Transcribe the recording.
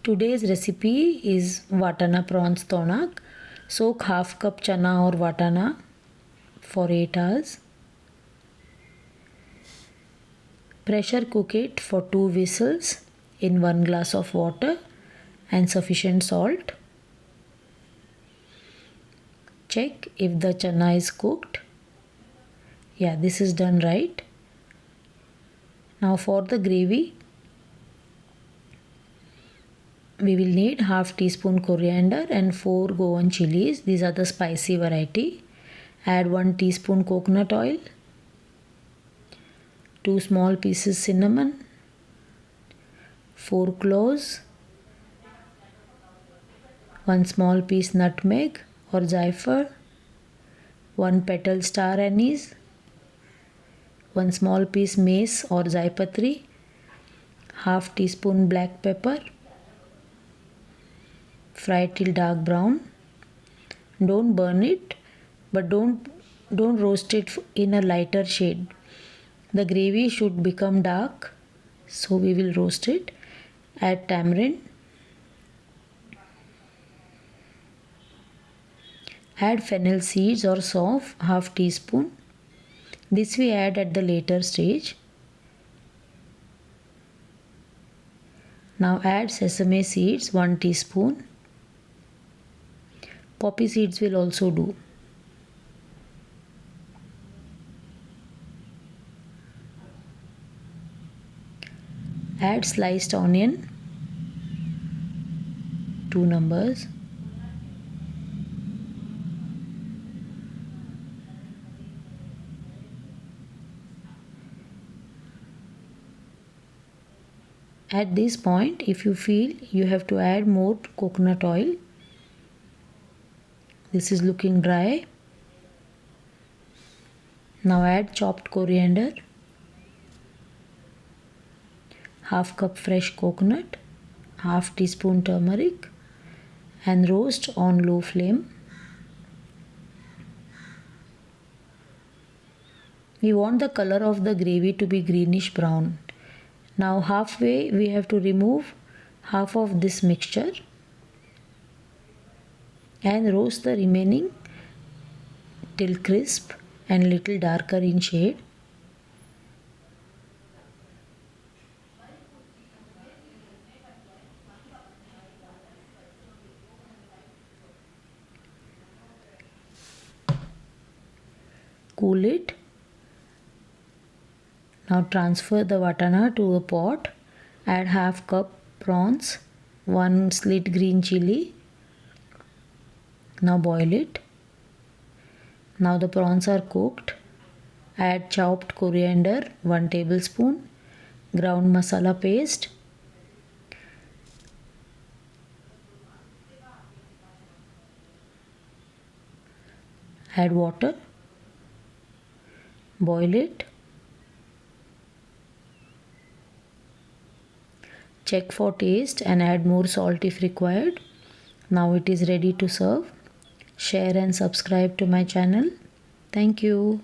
Today's recipe is Vatana Prawns Tonak. Soak half cup chana or vatana for 8 hours. Pressure cook it for 2 whistles in 1 glass of water and sufficient salt. Check if the chana is cooked. Yeah, this is done right. Now for the gravy, we will need half teaspoon coriander and 4 Goan chillies. These are the spicy variety. Add 1 teaspoon coconut oil, 2 small pieces cinnamon, 4 cloves, 1 small piece nutmeg or jaipur, 1 petal star anise, 1 small piece mace or jaipatri, half teaspoon black pepper. Fry till dark brown. Don't burn it, but don't roast it in a lighter shade. The gravy should become dark, so we will roast it. Add tamarind. Add fennel seeds or sauve, half teaspoon. This we add at the later stage. Now add sesame seeds, 1 teaspoon. Poppy seeds will also do. Add sliced onion, 2 numbers. At this point, if you feel you have to add more coconut oil, this is looking dry. Now add chopped coriander, half cup fresh coconut, half teaspoon turmeric, and roast on low flame. We want the color of the gravy to be greenish brown. Now halfway we have to remove half of this mixture and roast the remaining till crisp and little darker in shade. Cool it. Now transfer the vatana to a pot. Add half cup prawns, 1 slit green chilli. Now boil it. Now the prawns are cooked. Add chopped coriander, 1 tablespoon, ground masala paste, add water, boil it. Check for taste and add more salt if required. Now it is ready to serve. Share and subscribe to my channel. Thank you.